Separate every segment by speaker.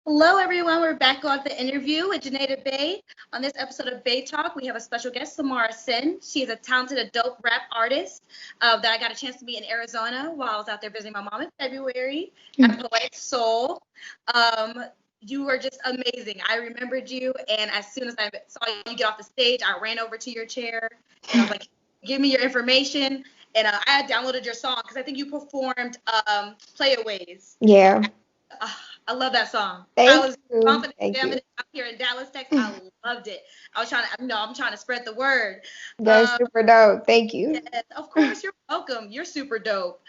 Speaker 1: Hello, everyone. We're back on the interview with Janae Tha Bae. On this episode of Bae Talk, we have a special guest, Samara Cyn. She is a talented adult rap artist that I got a chance to meet in Arizona while I was out there visiting my mom in February at Poetic Soul. You were just amazing. I remembered you, and as soon as I saw you get off the stage, I ran over to your chair, and I was like, give me your information. And I had downloaded your song because I think you performed Playaways.
Speaker 2: Yeah.
Speaker 1: I love that song.
Speaker 2: Thank
Speaker 1: I was
Speaker 2: you.
Speaker 1: confident
Speaker 2: Thank
Speaker 1: jamming
Speaker 2: you.
Speaker 1: it out here in Dallas, Texas. I loved it. I was trying to, I'm trying to spread the word.
Speaker 2: That's super dope. Thank you.
Speaker 1: Yes, of course, you're welcome. You're super dope.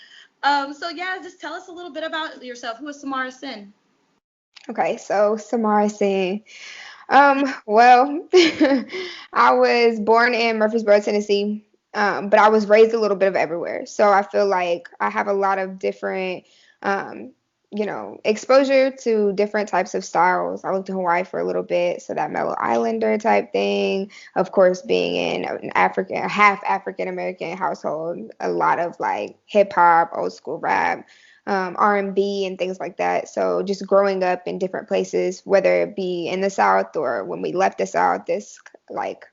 Speaker 1: So yeah, just tell us a little bit about yourself. Who is Samara Cyn?
Speaker 2: Okay, so Samara Cyn. Well, I was born in Murfreesboro, Tennessee, but I was raised a little bit of everywhere. So I feel like I have a lot of different, exposure to different types of styles. I lived in Hawaii for a little bit, so that mellow islander type thing. Of course, being in an half African American household, a lot of like hip hop, old school rap, R&B and things like that. So just growing up in different places, whether it be in the South or when we left the South, this like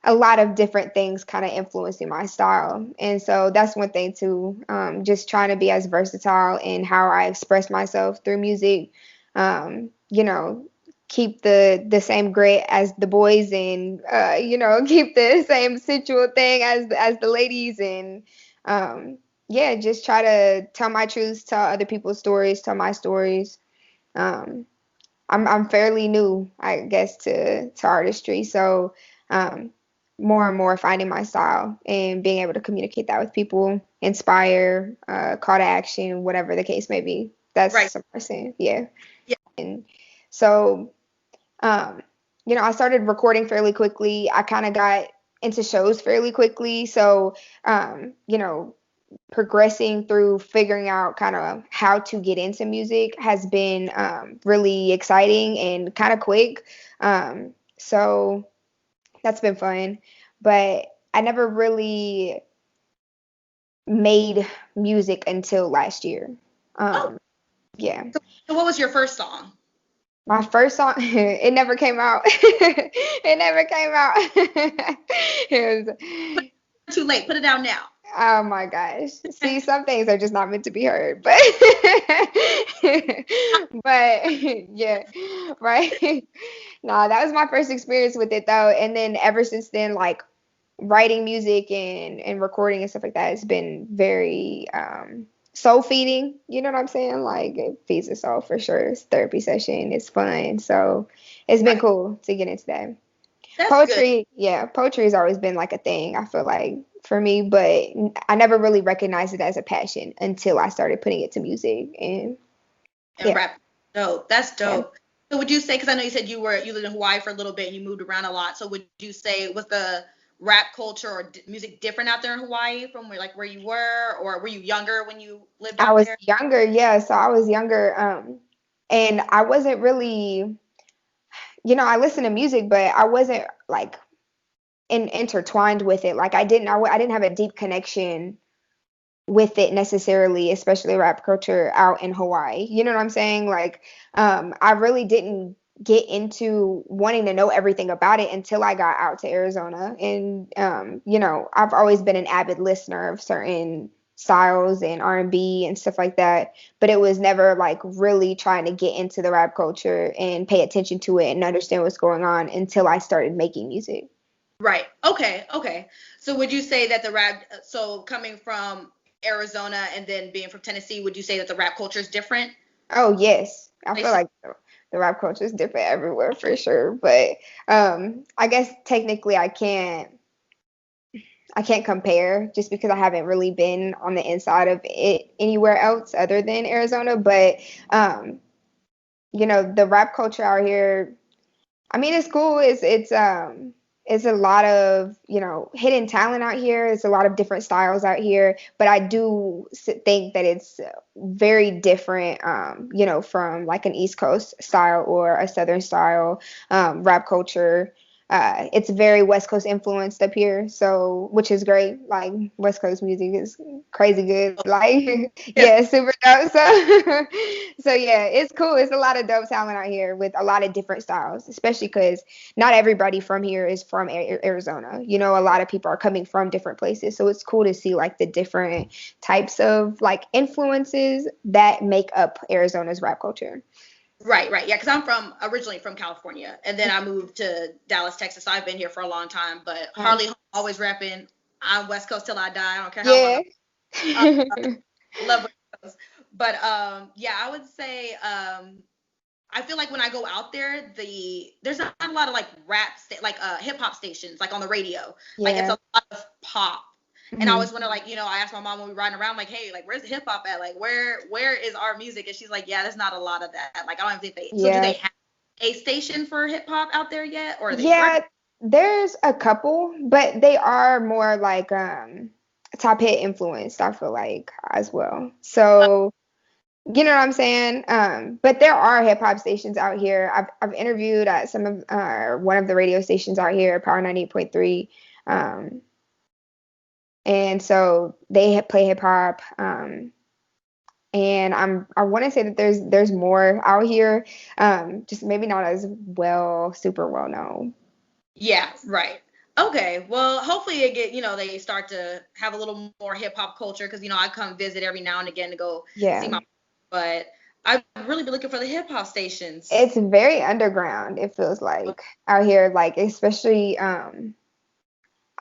Speaker 2: a lot of different things kind of influencing my style. And so that's one thing too, just trying to be as versatile in how I express myself through music. You know, keep the same grit as the boys and keep the same sensual thing as the ladies and yeah, just try to tell my truths, tell other people's stories, tell my stories. Um, I'm fairly new, I guess, to artistry, so um, more and more finding my style and being able to communicate that with people, inspire, call to action, whatever the case may be. That's
Speaker 1: Right.
Speaker 2: some percent, yeah.
Speaker 1: Yeah.
Speaker 2: And so, um, I started recording fairly quickly. I kind of got into shows fairly quickly, so progressing through figuring out kind of how to get into music has been really exciting and kind of quick. So that's been fun. But I never really made music until last year.
Speaker 1: Oh,
Speaker 2: Yeah.
Speaker 1: so what was your first song?
Speaker 2: My first song, it never came out. It never came out. It was,
Speaker 1: Too late. Put it down now.
Speaker 2: oh my gosh. See, some things are just not meant to be heard, but but yeah, right. No, that was my first experience with it though. And then ever since then, like writing music and recording and stuff like that, it's been very soul feeding. You know what I'm saying? Like it feeds the soul for sure. It's therapy session. It's fun. So it's been
Speaker 1: Right.
Speaker 2: cool to get into that.
Speaker 1: That's good.
Speaker 2: Poetry, yeah, poetry has always been like a thing, I feel like, for me, but I never really recognized it as a passion until I started putting it to music. And
Speaker 1: And
Speaker 2: yeah,
Speaker 1: rap. Dope. That's
Speaker 2: yeah.
Speaker 1: dope. So would you say, because I know you said you lived in Hawaii for a little bit and you moved around a lot. So would you say was the rap culture or music different out there in Hawaii from where you were, or were you younger when you lived
Speaker 2: I
Speaker 1: out
Speaker 2: was
Speaker 1: there?
Speaker 2: younger, yeah, so I was younger, and I wasn't really, I listened to music, but I wasn't like intertwined with it. Like I didn't have a deep connection with it necessarily, especially rap culture out in Hawaii. You know what I'm saying? Like, I really didn't get into wanting to know everything about it until I got out to Arizona. And, I've always been an avid listener of certain styles and R&B and stuff like that, but it was never like really trying to get into the rap culture and pay attention to it and understand what's going on until I started making music.
Speaker 1: Right. Okay. Okay. So would you say that the rap, so coming from Arizona and then being from Tennessee, would you say that the rap culture is different?
Speaker 2: Oh, yes. I feel
Speaker 1: Places?
Speaker 2: like the rap culture is different everywhere for sure. But I guess technically I can't compare just because I haven't really been on the inside of it anywhere else other than Arizona. But the rap culture out here, I mean, it's cool. It's a lot of, hidden talent out here. It's a lot of different styles out here, but I do think that it's very different, from like an East Coast style or a Southern style rap culture. it's very West Coast influenced up here, so which is great. Like West Coast music is crazy good. Like
Speaker 1: Yeah.
Speaker 2: yeah, super dope. So so yeah, it's cool. It's a lot of dope talent out here with a lot of different styles, especially because not everybody from here is from Arizona. You know, a lot of people are coming from different places, so it's cool to see like the different types of like influences that make up Arizona's rap culture.
Speaker 1: Right, right. Yeah, because I'm originally from California, and then I moved to Dallas, Texas. So I've been here for a long time, but hardly
Speaker 2: Nice.
Speaker 1: always rapping. I'm West Coast till I die. I don't care how long
Speaker 2: Yeah.
Speaker 1: I'm love West Coast. But yeah, I would say I feel like when I go out there, there's not a lot of like hip hop stations like on the radio. Like it's
Speaker 2: Yeah.
Speaker 1: a lot of pop. And I
Speaker 2: Mhm.
Speaker 1: always wonder, like, I asked my mom when we were riding around, like, hey, like, where's the hip hop at? Like, where is our music? And she's like, yeah, there's not a lot of that. Like, I don't think so do
Speaker 2: Yeah.
Speaker 1: they have a station for hip hop out there yet? Or are they working?
Speaker 2: Yeah, there's a couple, but they are more like top hit influenced, I feel like, as well. So, you know what I'm saying? But there are hip hop stations out here. I've interviewed at some of one of the radio stations out here, Power 98.3. Um, and so they play hip hop. And I want to say that there's more out here, just maybe not as super well known.
Speaker 1: Yeah, right. Okay, well, hopefully they start to have a little more hip hop culture because, I come visit every now and again to go see
Speaker 2: Yeah.
Speaker 1: my, but I've really been looking for the hip hop stations.
Speaker 2: It's very underground, it feels like out here, like especially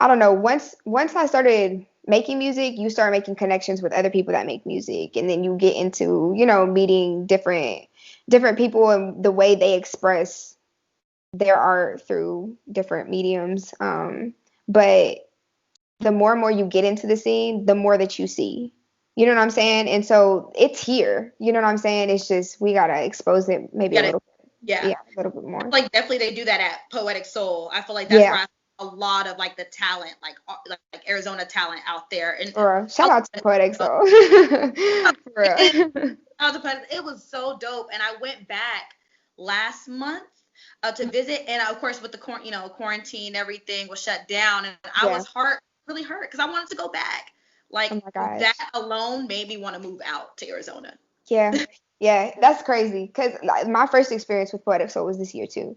Speaker 2: I don't know, once I started making music, you start making connections with other people that make music, and then you get into, meeting different people and the way they express their art through different mediums. But the more and more you get into the scene, the more that you see. You know what I'm saying? And so it's here. You know what I'm saying? It's just we gotta expose it maybe a
Speaker 1: Gotta,
Speaker 2: little bit.
Speaker 1: yeah.
Speaker 2: Yeah, a little bit
Speaker 1: I
Speaker 2: more.
Speaker 1: feel like definitely they do that at Poetic Soul. I feel like that's
Speaker 2: Yeah.
Speaker 1: where I see a lot of like the talent, like Arizona talent out there. And
Speaker 2: For real. Shout out to Poetic Soul. For real.
Speaker 1: it was so dope. And I went back last month to visit, and of course with the quarantine, everything was shut down, and I
Speaker 2: Yeah.
Speaker 1: was really hurt because I wanted to go back. Like
Speaker 2: Oh my gosh.
Speaker 1: that alone made me want to move out to Arizona.
Speaker 2: Yeah. Yeah. That's crazy. Because my first experience with Poetic Soul was this year too.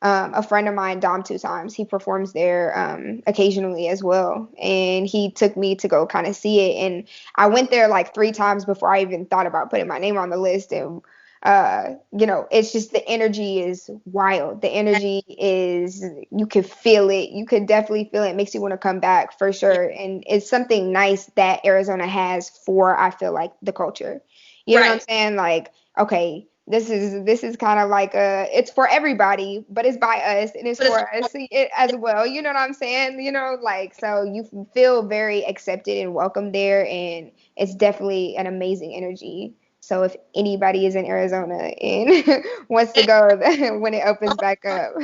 Speaker 2: A friend of mine, Dom, 2 times, he performs there occasionally as well. And he took me to go kind of see it. And I went there like 3 times before I even thought about putting my name on the list. And, it's just the energy is wild. The energy is, you could feel it. You could definitely feel it. It makes you want to come back for
Speaker 1: Yeah.
Speaker 2: sure. And it's something nice that Arizona has for, I feel like, the culture. You know what I'm
Speaker 1: Right.
Speaker 2: saying? Like, okay, this is kind of like it's for everybody, but it's by us and it's
Speaker 1: But it's
Speaker 2: for us as well. You know what I'm saying? Like so you feel very accepted and welcome there, and it's definitely an amazing energy. So if anybody is in Arizona and wants to go when it opens back up,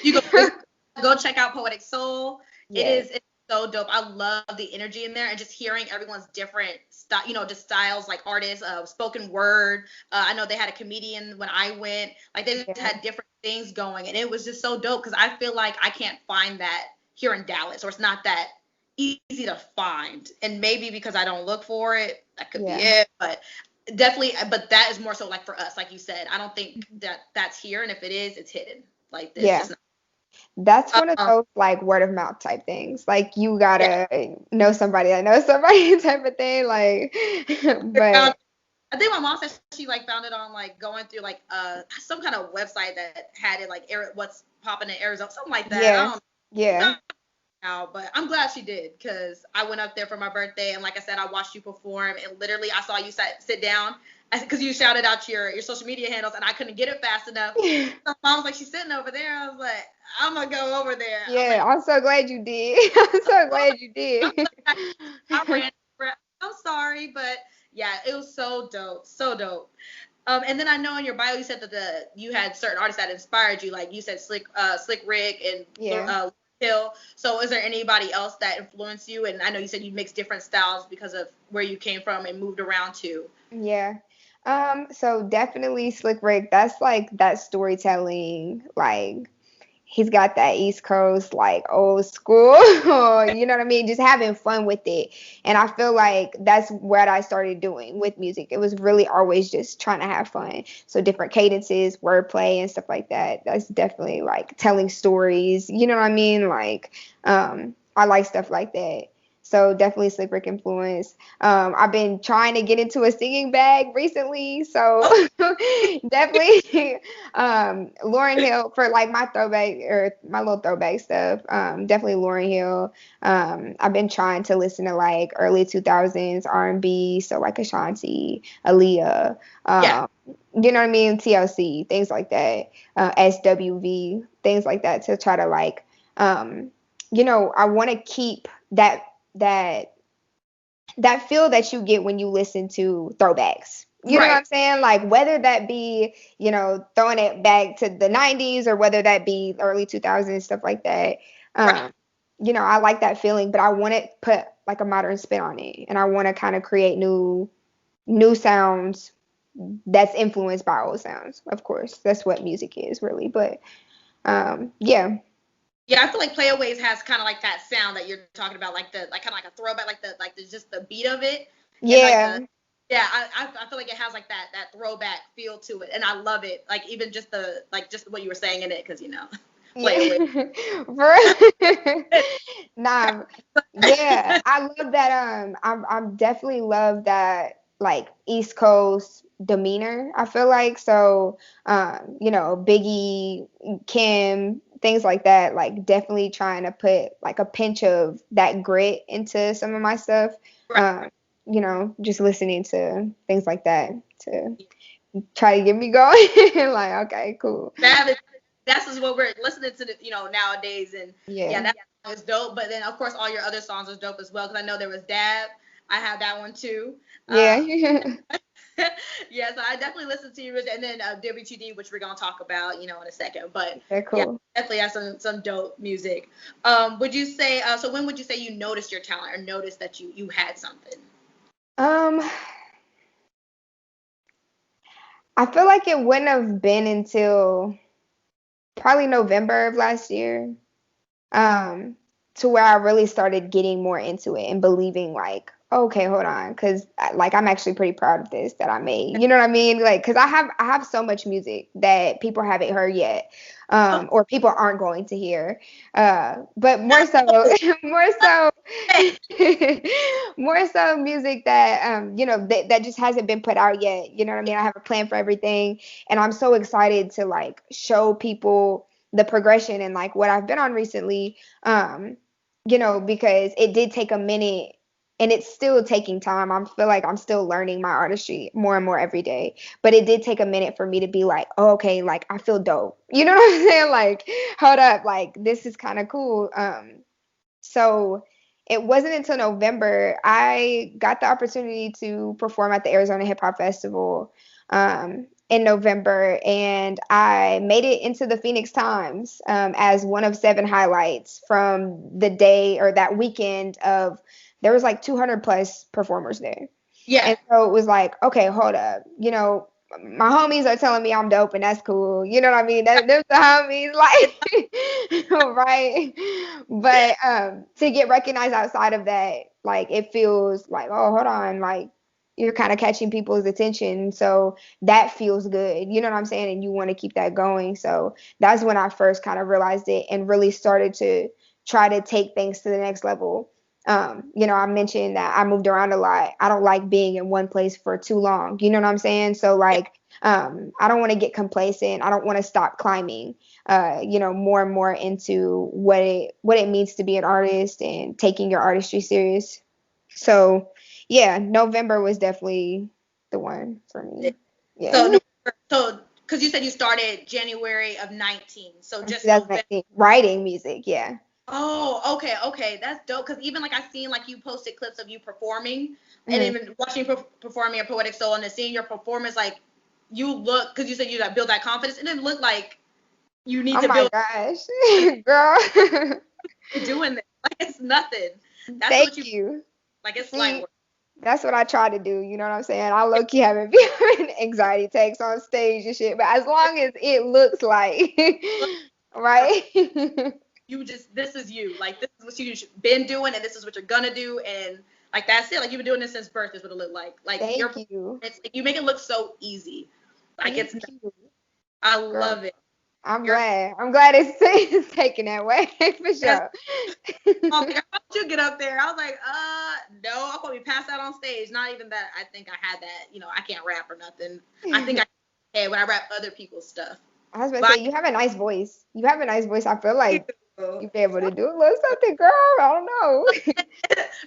Speaker 1: you go check out Poetic Soul.
Speaker 2: yes,
Speaker 1: It's so dope. I love the energy in there and just hearing everyone's different style, just styles like artists, spoken word. I know they had a comedian when I went. Like they just
Speaker 2: yeah,
Speaker 1: had different things going, and it was just so dope because I feel like I can't find that here in Dallas, or it's not that easy to find. And maybe because I don't look for it, that could be
Speaker 2: yeah,
Speaker 1: it. But definitely, but that is more so like for us, like you said. I don't think that that's here, and if it is, it's hidden. Like it's
Speaker 2: yeah.
Speaker 1: just
Speaker 2: That's
Speaker 1: not.
Speaker 2: one of those like word of mouth type things. Like you
Speaker 1: Yeah.
Speaker 2: gotta know somebody that knows somebody type of thing. Like, but
Speaker 1: I think my mom said she like found it on like going through like some kind of website that had it like what's popping in Arizona, something like that. I
Speaker 2: yeah,
Speaker 1: don't
Speaker 2: yeah,
Speaker 1: know now, but I'm glad she did because I went up there for my birthday, and like I said, I watched you perform, and literally I saw you sit down because you shouted out your social media handles, and I couldn't get it fast enough. So mom was like, she's sitting over there. I was like, I'm gonna go over there. I'm
Speaker 2: yeah.
Speaker 1: like,
Speaker 2: I'm so glad you did. I'm so glad you
Speaker 1: I'm
Speaker 2: did.
Speaker 1: sorry. I ran. I'm sorry, but yeah, it was so dope, so dope. And then I know in your bio you said that you had certain artists that inspired you, like you said Slick Rick and
Speaker 2: Yeah.
Speaker 1: Hill. So is there anybody else that influenced you? And I know you said you mixed different styles because of where you came from and moved around to.
Speaker 2: Yeah. So definitely Slick Rick. That's like that storytelling, like he's got that East Coast, like, old school, you know what I mean? Just having fun with it. And I feel like that's what I started doing with music. It was really always just trying to have fun. So different cadences, wordplay, and stuff like that. That's definitely like telling stories, you know what I mean? Like, I like stuff like that. So definitely Slick Rick influence. I've been trying to get into a singing bag recently, so definitely Lauryn Hill for like my throwback or my little throwback stuff. Definitely Lauryn Hill. I've been trying to listen to like early 2000s R&B, so like Ashanti, Aaliyah,
Speaker 1: Yeah.
Speaker 2: you know what I mean, TLC, things like that, SWV, things like that to try to like, I want to keep that feel that you get when you listen to throwbacks. You know what I'm saying? Like whether that be, throwing it back to the 90s or whether that be early 2000s, stuff like that.
Speaker 1: Right.
Speaker 2: I like that feeling, but I want to put like a modern spin on it. And I want to kind of create new sounds that's influenced by old sounds. Of course, that's what music is really. But yeah.
Speaker 1: Yeah, I feel like Playaways has kind of like that sound that you're talking about, like kind of like a throwback, like the just the beat of it.
Speaker 2: Yeah.
Speaker 1: And yeah, I feel like it has like that throwback feel to it, and I love it. Like even just just what you were saying in it, because Playaways.
Speaker 2: Nah, yeah, I love that. I'm definitely love that like East Coast demeanor. I feel like so. Biggie, Kim, things like that. Like definitely trying to put like a pinch of that grit into some of my stuff.
Speaker 1: Right.
Speaker 2: Just listening to things like that to try to get me going. Like, okay, cool.
Speaker 1: That's just what we're listening to, nowadays, and
Speaker 2: Yeah.
Speaker 1: that song is dope. But then of course all your other songs are dope as well, because I know there was Dab. I have that one too.
Speaker 2: Yeah.
Speaker 1: Yeah, so I definitely listened to you, and then WTD, which we're gonna talk about, in a second. But
Speaker 2: Very cool.
Speaker 1: yeah, definitely has some dope music. Would you say so? When would you say you noticed your talent or noticed that you had something?
Speaker 2: I feel like it wouldn't have been until probably November of last year, to where I really started getting more into it and believing like, okay, hold on, because like I'm actually pretty proud of this that I made. You know what I mean? Like, because I have so much music that people haven't heard yet, or people aren't going to hear. But more so, more so, more so music that that just hasn't been put out yet. You know what I mean? I have a plan for everything, and I'm so excited to like show people the progression and like what I've been on recently. Because it did take a minute and it's still taking time. I feel like I'm still learning my artistry more and more every day. But it did take a minute for me to be like, oh, okay, like I feel dope. You know what I'm saying? Like, hold up, like this is kind of cool. So it wasn't until November I got the opportunity to perform at the Arizona Hip Hop Festival. In November, and I made it into the Phoenix Times as one of 7 highlights from the day or that weekend of there was like 200 plus performers there.
Speaker 1: Yeah.
Speaker 2: And so it was like, okay, hold up, my homies are telling me I'm dope and that's cool. You know what I mean? They're the homies, like, right? But to get recognized outside of that, like, it feels like, oh, hold on, like, you're kind of catching people's attention. So that feels good. You know what I'm saying? And you want to keep that going. So that's when I first kind of realized it and really started to try to take things to the next level. I mentioned that I moved around a lot. I don't like being in one place for too long. You know what I'm saying? So like, I don't want to get complacent. I don't want to stop climbing, more and more into what it means to be an artist and taking your artistry serious. So yeah, November was definitely the one for me. Yeah.
Speaker 1: So because you said you started January of 19, so just November.
Speaker 2: Writing music, yeah.
Speaker 1: Oh, okay, that's dope. Because even like I seen like you posted clips of you performing,
Speaker 2: Mm-hmm.
Speaker 1: and even watching you performing a Poetic Soul, and then seeing your performance, like you look, because you said you like build that confidence, and it looked like you need to build.
Speaker 2: Oh my gosh, girl.
Speaker 1: You're doing this like it's nothing. That's
Speaker 2: Thank
Speaker 1: what
Speaker 2: you.
Speaker 1: like. It's light work.
Speaker 2: That's what I try to do. You know what I'm saying? I low key haven't been having anxiety attacks on stage and shit, but as long as it looks like Right.
Speaker 1: You just, this is you. Like, this is what you've been doing, and this is what you're gonna do, and like that's it. Like, you've been doing this since birth is what it looked like. Like
Speaker 2: Thank you.
Speaker 1: it's like, you make it look so easy. Like
Speaker 2: Thank
Speaker 1: it's,
Speaker 2: you.
Speaker 1: I
Speaker 2: Girl,
Speaker 1: love it.
Speaker 2: I'm
Speaker 1: You're,
Speaker 2: glad. I'm glad it's taken that way for sure.
Speaker 1: oh, like, how did you get up there? I was like, no, I'll probably pass out on stage. Not even that. I think I had that. I can't rap or nothing. I think I had when I rap other people's stuff.
Speaker 2: I was about to
Speaker 1: But
Speaker 2: say, you have a nice voice. You have a nice voice. I feel
Speaker 1: I
Speaker 2: like
Speaker 1: do.
Speaker 2: you'd be able to do a little something, girl. I don't know.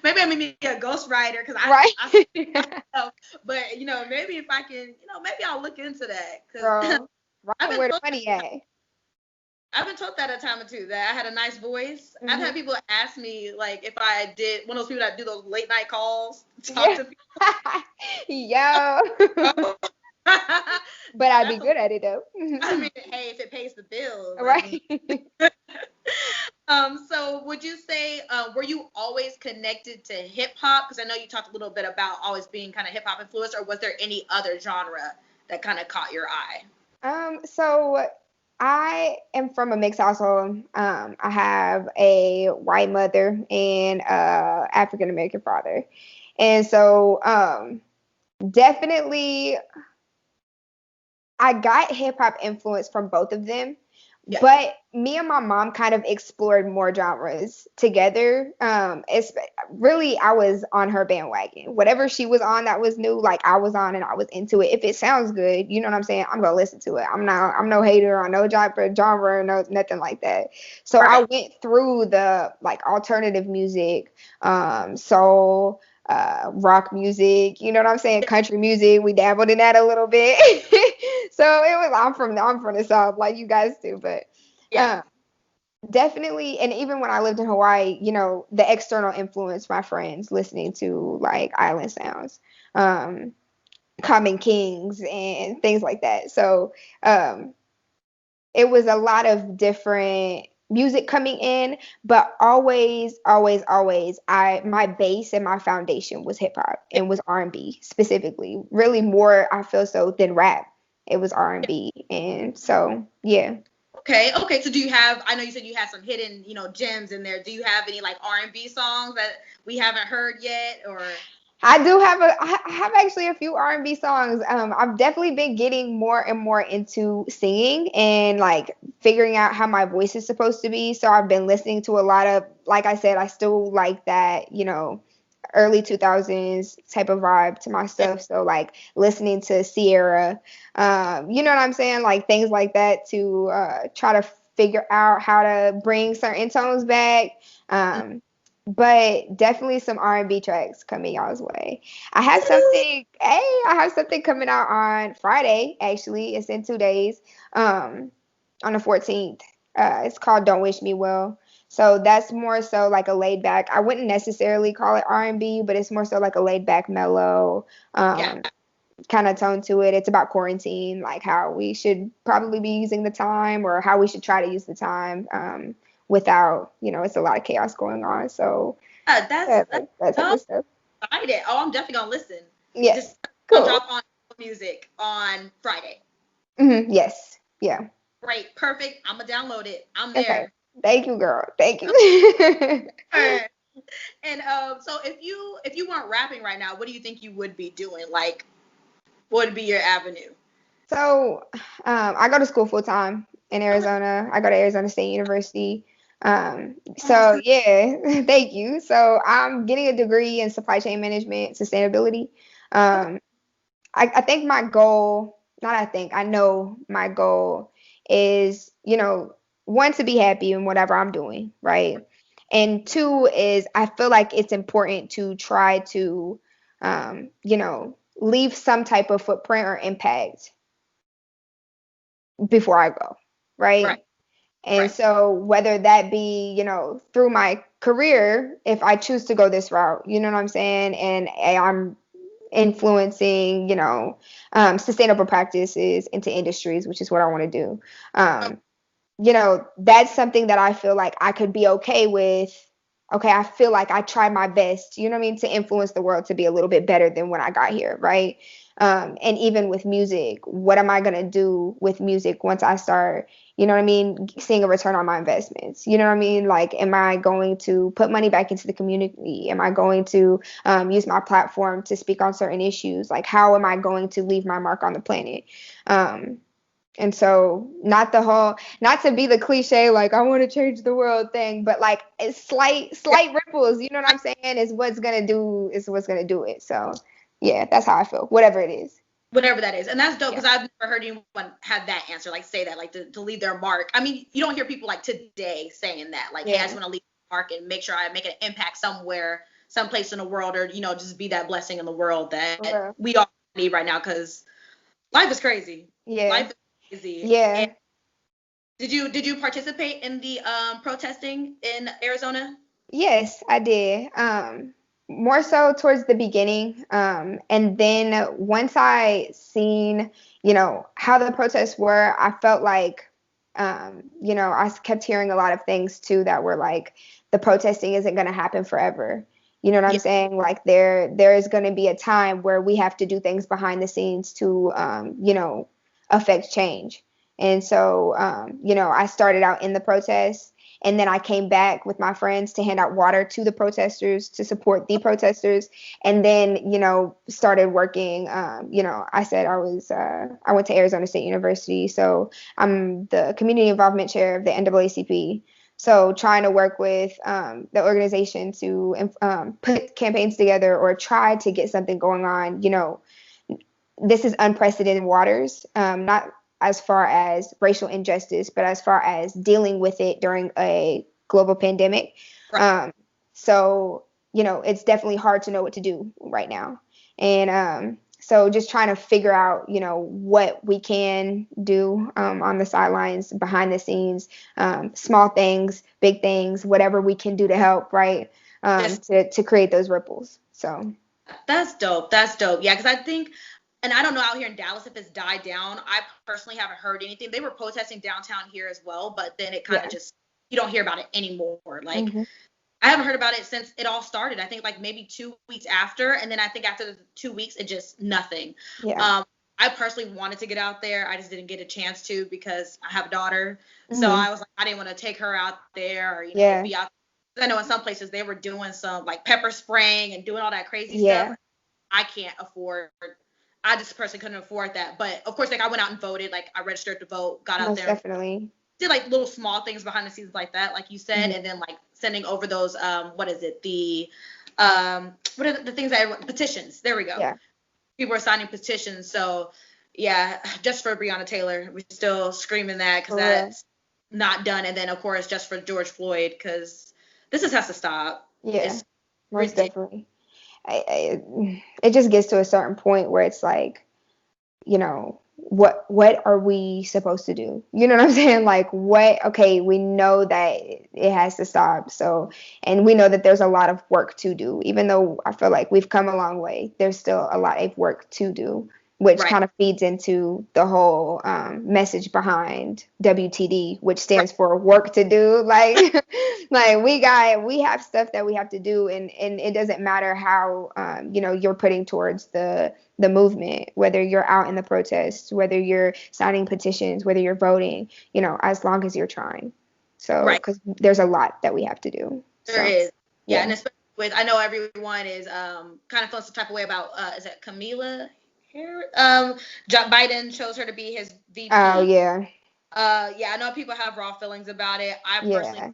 Speaker 1: Maybe I'm gonna be a ghostwriter because
Speaker 2: Right.
Speaker 1: but maybe if I can, maybe I'll look into that because
Speaker 2: Girl,
Speaker 1: I've
Speaker 2: right
Speaker 1: been
Speaker 2: where the
Speaker 1: told,
Speaker 2: money at.
Speaker 1: I've been told that a time or two that I had a nice voice. I've
Speaker 2: Hmm.
Speaker 1: had people ask me like if I did one of those people that do those late night calls, talk
Speaker 2: Yeah.
Speaker 1: to people.
Speaker 2: Yo. But I'd be
Speaker 1: That's
Speaker 2: good at it though.
Speaker 1: I mean, hey, if it pays the bills, I
Speaker 2: Right.
Speaker 1: mean. So would you say, were you always connected to hip hop? Because I know you talked a little bit about always being kind of hip hop influenced, or was there any other genre that kind of caught your eye?
Speaker 2: So I am from a mixed household. I have a white mother and a African American father. And so definitely I got hip hop influence from both of them,
Speaker 1: Yeah.
Speaker 2: but me and my mom kind of explored more genres together. It's really I was on her bandwagon. Whatever she was on that was new, like I was on and I was into it. If it sounds good, you know what I'm saying? I'm gonna listen to it. I'm no hater on no genre, no nothing like that. So I
Speaker 1: Right.
Speaker 2: went through the like alternative music, soul, rock music, you know what I'm saying? Country music. We dabbled in that a little bit. So it was I'm from the South like you guys do, but
Speaker 1: Yeah.
Speaker 2: um definitely, and even when I lived in Hawaii, the external influence, my friends listening to like island sounds, um, Common Kings and things like that. So um it was a lot of different music coming in, but always, always, always, my base and my foundation was hip hop and was R&B specifically. Really more, I feel so than rap. It was R&B, and so yeah.
Speaker 1: Okay. Okay. So do you have? I know you said you had some hidden, gems in there. Do you have any like R&B songs that we haven't heard yet, or?
Speaker 2: I have actually a few R&B songs. I've definitely been getting more and more into singing and like figuring out how my voice is supposed to be. So I've been listening to a lot of, like I said, I still like that, early 2000s type of vibe to my stuff. So like listening to Sierra, you know what I'm saying? Like things like that to try to figure out how to bring certain tones back. Um, but definitely some R&B tracks coming y'all's way. I have something coming out on Friday, actually. It's in 2 days, on the 14th. It's called Don't Wish Me Well. So that's more so like a laid back, I wouldn't necessarily call it R&B, but it's more so like a laid back, mellow,
Speaker 1: Yeah.
Speaker 2: kind of tone to it. It's about quarantine, like how we should probably be using the time or how we should try to use the time, without, it's a lot of chaos going on. So
Speaker 1: That's
Speaker 2: yeah, that type
Speaker 1: so
Speaker 2: of stuff.
Speaker 1: excited. Oh, I'm definitely gonna listen.
Speaker 2: Yeah,
Speaker 1: Just gonna
Speaker 2: cool.
Speaker 1: drop on music on Friday.
Speaker 2: Yes, yeah.
Speaker 1: Great. Perfect. I'm gonna download it. I'm
Speaker 2: Okay.
Speaker 1: there.
Speaker 2: Thank you, girl. Thank you.
Speaker 1: Alright. And so if you weren't rapping right now, what do you think you would be doing? Like, what would be your avenue?
Speaker 2: So, I go to school full time in
Speaker 1: Okay.
Speaker 2: Arizona. I go to Arizona State University.
Speaker 1: Oh,
Speaker 2: So yeah, thank you. So I'm getting a degree in supply chain management, sustainability.
Speaker 1: okay.
Speaker 2: Um, I think my goal, not I think, I know my goal is, one, to be happy in whatever I'm doing, right? And two is I feel like it's important to try to, leave some type of footprint or impact before I go,
Speaker 1: Right.
Speaker 2: right? And
Speaker 1: Right.
Speaker 2: so whether that be, through my career, if I choose to go this route, you know what I'm saying? And I'm influencing, sustainable practices into industries, which is what I want to do.
Speaker 1: Oh,
Speaker 2: That's something that I feel like I could be okay with. Okay, I feel like I tried my best, you know what I mean, to influence the world to be a little bit better than when I got here, right? And even with music, what am I going to do with music once I start, you know what I mean, seeing a return on my investments? You know what I mean? Like, am I going to put money back into the community? Am I going to use my platform to speak on certain issues? Like, how am I going to leave my mark on the planet? And so not to be the cliche, like I want to change the world thing, but like it's slight ripples, you know what I'm saying, is what's gonna do it. So yeah, that's how I feel, whatever it is.
Speaker 1: Whatever that is. And that's dope, because
Speaker 2: Yeah.
Speaker 1: I've never heard anyone have that answer, like say that, like to leave their mark. I mean, you don't hear people like today saying that, like, hey, I just want to leave a mark and make sure I make an impact somewhere, someplace in the world, or, just be that blessing in the world that we all need right now, because life is crazy.
Speaker 2: Yeah.
Speaker 1: Life is crazy.
Speaker 2: Yeah.
Speaker 1: And did you participate in the protesting in Arizona?
Speaker 2: Yes, I did. More so towards the beginning. And then once I seen, how the protests were, I felt like, I kept hearing a lot of things too that were like, the protesting isn't going to happen forever. You know what I'm saying? Like there is going to be a time where we have to do things behind the scenes to, affect change. And so, I started out in the protests. And then I came back with my friends to hand out water to the protesters, to support the protesters. And then, started working. I said I went to Arizona State University. So I'm the community involvement chair of the NAACP. So trying to work with the organization to put campaigns together or try to get something going on. This is unprecedented waters, not as far as racial injustice, but as far as dealing with it during a global pandemic.
Speaker 1: Right.
Speaker 2: So, it's definitely hard to know what to do right now. And so just trying to figure out, what we can do on the sidelines, behind the scenes, small things, big things, whatever we can do to help, right, to create those ripples. So
Speaker 1: That's dope. That's dope. Yeah, because I think, and I don't know out here in Dallas if it's died down. I personally haven't heard anything. They were protesting downtown here as well, but then it kind of just, you don't hear about it anymore. Like, I haven't heard about it since it all started. I think like maybe 2 weeks after, and then I think after the 2 weeks, it just nothing.
Speaker 2: Yeah.
Speaker 1: I personally wanted to get out there. I just didn't get a chance to because I have a daughter. So I was like, I didn't want to take her out there or, be out. I know in some places they were doing some like pepper spraying and doing all that crazy stuff. I can't afford. I just personally couldn't afford that. But of course, like I went out and voted. Like I registered to vote, got out
Speaker 2: Most
Speaker 1: there,
Speaker 2: definitely
Speaker 1: did like little small things behind the scenes like that, like you said, and then like sending over those what is it, the what are the things that petitions? There we go.
Speaker 2: Yeah.
Speaker 1: People are signing petitions. So yeah, just for Breonna Taylor, we're still screaming that because that's not done. And then of course just for George Floyd, because this just has to stop.
Speaker 2: Yeah,
Speaker 1: It's
Speaker 2: most definitely. It just gets to a certain point where it's like, what are we supposed to do? You know what I'm saying? Like okay, we know that it has to stop. So, and we know that there's a lot of work to do, even though I feel like we've come a long way, there's still a lot of work to do, which kind of feeds into the whole message behind WTD, which stands for work to do. Like, like we have stuff that we have to do, and it doesn't matter how you're putting towards the movement, whether you're out in the protests, whether you're signing petitions, whether you're voting, as long as you're trying. So, because there's a lot that we have to do.
Speaker 1: There is. Yeah, and especially with, I know everyone is kind of feeling some type of way about, is it Camila? Biden chose her to be his VP.
Speaker 2: Oh yeah.
Speaker 1: I know people have raw feelings about it. I personally,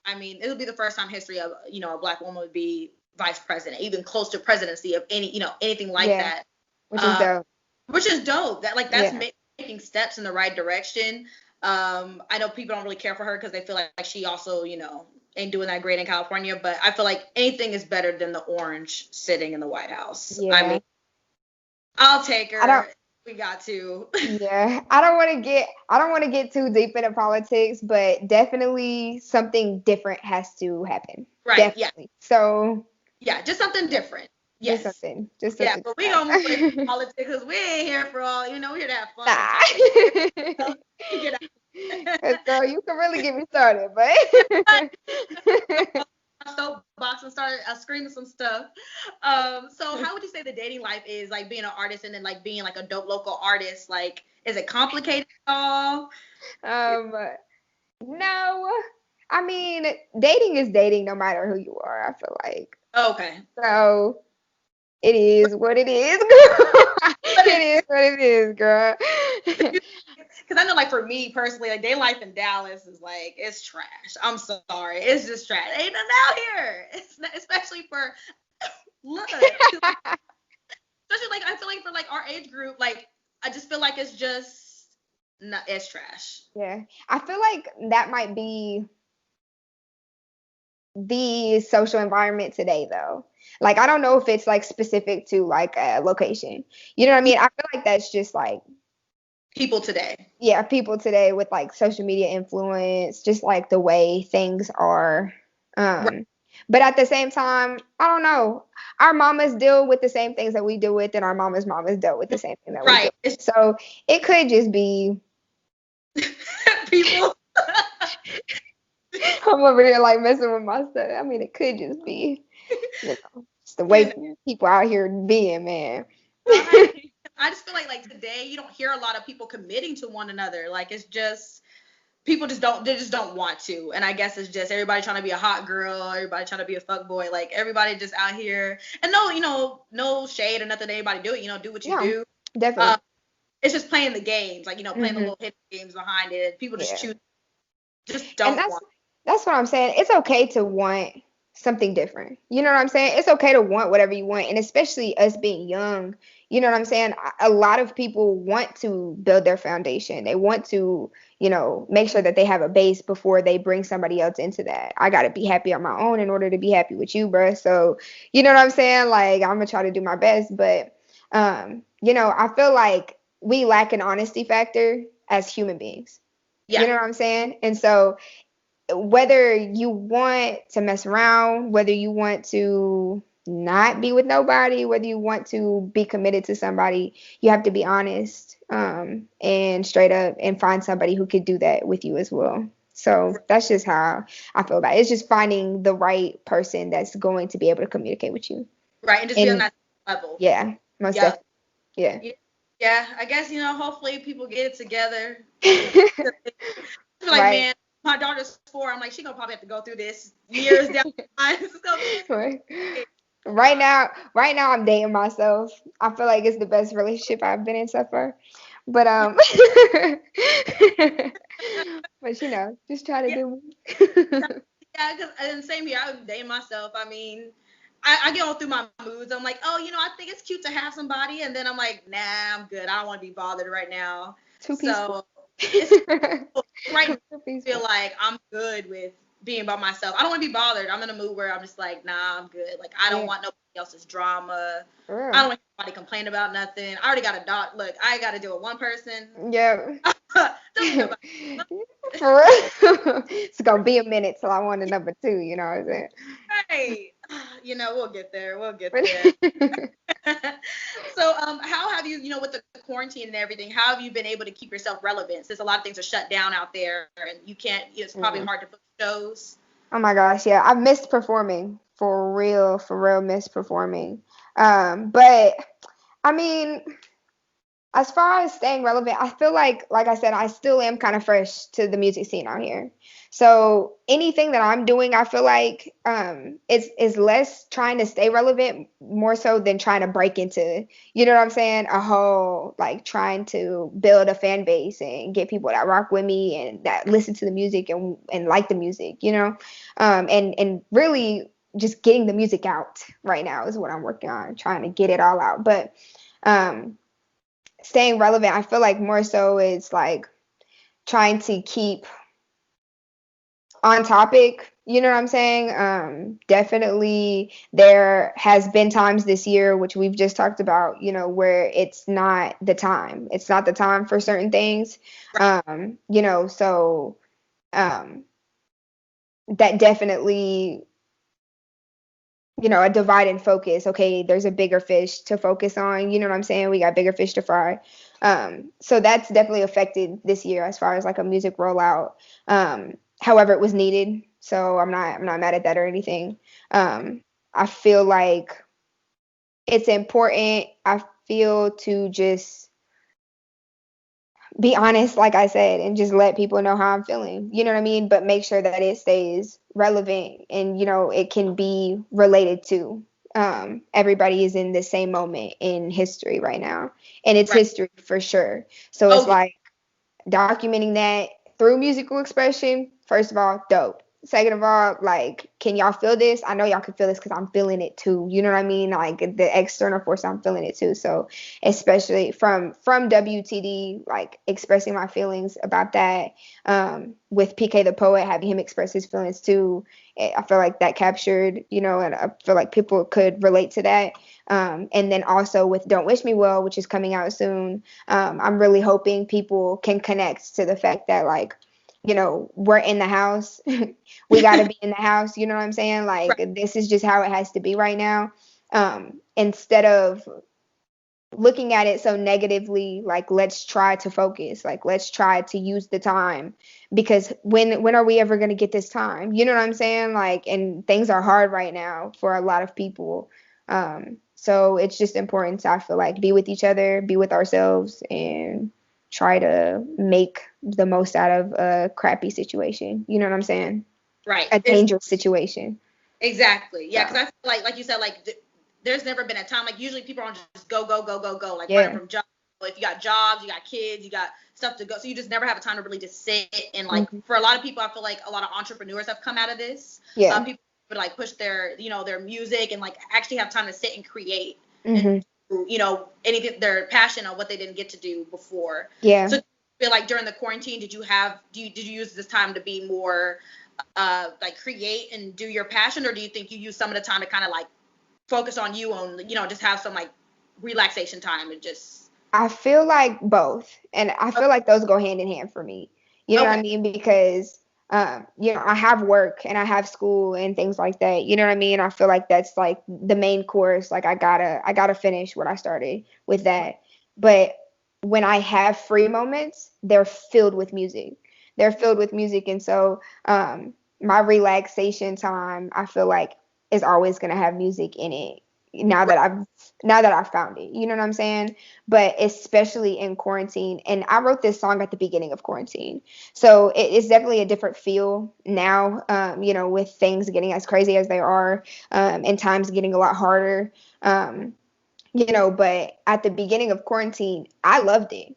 Speaker 1: I mean, it'll be the first time in history of a black woman would be vice president, even close to presidency of any anything like that.
Speaker 2: Which is dope.
Speaker 1: Which is dope. That that's making steps in the right direction. I know people don't really care for her because they feel like she also ain't doing that great in California, but I feel like anything is better than the orange sitting in the White House.
Speaker 2: Yeah.
Speaker 1: I mean, I'll take her. We got to.
Speaker 2: Yeah, I don't want to get too deep into politics, but definitely something different has to happen.
Speaker 1: Right.
Speaker 2: Definitely.
Speaker 1: Yeah.
Speaker 2: So.
Speaker 1: Yeah, just something different. Yes.
Speaker 2: Just something.
Speaker 1: Yeah, but we gonna move into politics because we ain't here for all. We're here to have fun.
Speaker 2: So you can really get me started, but.
Speaker 1: So box and start screaming some stuff. So how would you say the dating life is, like being an artist and then like being like a dope local artist? Like, is it complicated at all?
Speaker 2: Um, no, I mean, dating is dating no matter who you are, I feel like.
Speaker 1: Okay.
Speaker 2: So it is what it is, girl. It is what it is, girl.
Speaker 1: Because I know, like, for me personally, like, day life in Dallas is like, it's trash. I'm sorry. It's just trash. Ain't nothing out here. It's not, especially for, look. Especially, like, I feel like for, like, our age group, like, I just feel like it's just, not, it's trash.
Speaker 2: Yeah. I feel like that might be the social environment today, though. Like, I don't know if it's, like, specific to, like, a location. You know what I mean? I feel like that's just, like,
Speaker 1: People today.
Speaker 2: yeah, people today with like social media influence, just like the way things are.
Speaker 1: Right.
Speaker 2: But at the same time, I don't know. Our mamas deal with the same things that we deal with, and our mamas' mamas dealt with the same thing that we
Speaker 1: Right.
Speaker 2: do. So it could just be
Speaker 1: People.
Speaker 2: I'm over here like messing with my stuff. I mean, it could just be, it's the way people out here being, man.
Speaker 1: Right. I just feel like today you don't hear a lot of people committing to one another. Like, it's just people just don't want to. And I guess it's just everybody trying to be a hot girl, everybody trying to be a fuck boy, like everybody just out here. And no, no shade or nothing to anybody do it, do what you do.
Speaker 2: Definitely.
Speaker 1: It's just playing the games, like, playing the little hidden games behind it. People just choose, just don't want.
Speaker 2: That's what I'm saying. It's okay to want something different. You know what I'm saying? It's okay to want whatever you want. And especially us being young, you know what I'm saying? A lot of people want to build their foundation. They want to, make sure that they have a base before they bring somebody else into that. I got to be happy on my own in order to be happy with you, bruh. So, you know what I'm saying? Like, I'm going to try to do my best. But, I feel like we lack an honesty factor as human beings. Yeah. You know what I'm saying? And so whether you want to mess around, whether you want to not be with nobody, whether you want to be committed to somebody, you have to be honest and straight up and find somebody who could do that with you as well. So that's just how I feel about it. It's just finding the right person that's going to be able to communicate with you.
Speaker 1: Right, and just be on that level.
Speaker 2: Yeah, most definitely. Yeah.
Speaker 1: Yeah, I guess, hopefully people get it together. I feel like, right. Man, my daughter's 4. I'm like, she's gonna probably have to go through this years down the line.
Speaker 2: Right now I'm dating myself. I feel like it's the best relationship I've been in so far. But but just try to do
Speaker 1: it. Yeah, because same here, I'm dating myself. I mean, I get all through my moods. I'm like, I think it's cute to have somebody, and then I'm like, nah, I'm good. I don't want to be bothered right now.
Speaker 2: Too peaceful.
Speaker 1: Right now, I feel like I'm good with being by myself. I don't want to be bothered. I'm in a mood where I'm just like, nah, I'm good. Like, I don't want nobody else's drama. I don't want anybody complain about nothing. I already got a dog. Look, I got to deal with one person.
Speaker 2: Yeah. For real. It's going to be a minute till I want a number 2, you know what I'm saying?
Speaker 1: Right. We'll get there. So, how have you, with the quarantine and everything, how have you been able to keep yourself relevant since a lot of things are shut down out there and you can't, it's probably hard to book shows?
Speaker 2: Oh my gosh, yeah. I've missed performing for real missed performing. But I mean, as far as staying relevant, I feel like I said, I still am kind of fresh to the music scene out here. So anything that I'm doing, I feel like is less trying to stay relevant, more so than trying to break into, you know what I'm saying, a whole, like, trying to build a fan base and get people that rock with me and that listen to the music and like the music, and really just getting the music out right now is what I'm working on, trying to get it all out. But staying relevant, I feel like more so is like trying to keep on topic, you know what I'm saying? Definitely there has been times this year, which we've just talked about, where it's not the time. It's not the time for certain things. So that definitely, a divide and focus. Okay, there's a bigger fish to focus on. You know what I'm saying? We got bigger fish to fry. So that's definitely affected this year as far as like a music rollout. However, it was needed. So I'm not mad at that or anything. I feel like it's important, I feel, to just be honest, like I said, and just let people know how I'm feeling. You know what I mean? But make sure that it stays relevant and, it can be related to. Everybody is in the same moment in history right now, and it's
Speaker 1: Right.
Speaker 2: history for sure. So it's
Speaker 1: Oh,
Speaker 2: like documenting that through musical expression, first of all, dope. Second of all, like, can y'all feel this? I know y'all can feel this because I'm feeling it too. You know what I mean? Like the external force, I'm feeling it too. So especially from WTD, like expressing my feelings about that, with PK the poet, having him express his feelings too. I feel like that captured, and I feel like people could relate to that. And then also with Don't Wish Me Well, which is coming out soon, I'm really hoping people can connect to the fact that, like, we're in the house. We got to be in the house. You know what I'm saying? Like,
Speaker 1: right.
Speaker 2: this is just how it has to be right now. Instead of looking at it so negatively, like, let's try to focus. Like, let's try to use the time, because when are we ever going to get this time? You know what I'm saying? Like, and things are hard right now for a lot of people. So it's just important to, I feel like, be with each other, be with ourselves, and try to make the most out of a crappy situation. You know what I'm saying?
Speaker 1: Right.
Speaker 2: A dangerous situation.
Speaker 1: Exactly. Yeah,
Speaker 2: So,
Speaker 1: because I feel like you said, like there's never been a time, like usually people are just go go go go go, like running
Speaker 2: yeah.
Speaker 1: from jobs. If you got jobs, you got kids, you got stuff to go, so you just never have a time to really just sit and, like,
Speaker 2: Hmm.
Speaker 1: for a lot of people, I feel like a lot of entrepreneurs have come out of this.
Speaker 2: Yeah.
Speaker 1: People would, like, push their music and, like, actually have time to sit and create and
Speaker 2: Hmm.
Speaker 1: do, anything, their passion on what they didn't get to do before.
Speaker 2: Yeah.
Speaker 1: So I feel like during the quarantine, did you use this time to be more like create and do your passion, or do you think you use some of the time to kind of like focus on just have some like relaxation time and just
Speaker 2: I feel like both, and I feel like those go hand in hand for me. You know what I
Speaker 1: okay.
Speaker 2: mean? Because I have work and I have school and things like that. You know what I mean? I feel like that's like the main course. Like, I gotta finish what I started with that. But when I have free moments, they're filled with music. They're filled with music, and so my relaxation time, I feel like, is always gonna have music in it. Now that I've found it, you know what I'm saying? But especially in quarantine. And I wrote this song at the beginning of quarantine. So it's definitely a different feel now, with things getting as crazy as they are, and times getting a lot harder. But at the beginning of quarantine, I loved it.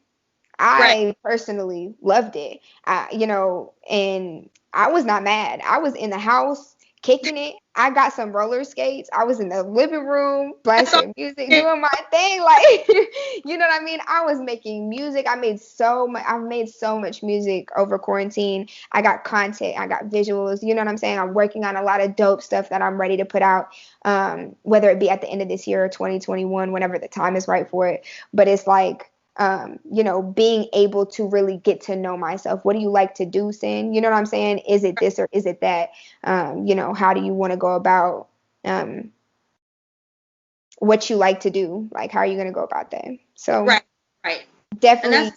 Speaker 1: Right.
Speaker 2: I personally loved it. And I was not mad. I was in the house kicking it. I got some roller skates. I was in the living room
Speaker 1: That's all.
Speaker 2: blasting music, doing my thing. Like, you know what I mean? I was making music. I've made so much music over quarantine. I got content. I got visuals. You know what I'm saying? I'm working on a lot of dope stuff that I'm ready to put out, whether it be at the end of this year or 2021, whenever the time is right for it. But it's like, being able to really get to know myself. What do you like to do, Cyn? You know what I'm saying? Is it this or is it that? How do you want to go about what you like to do? Like, how are you going to go about that? So
Speaker 1: Right. Right. And
Speaker 2: definitely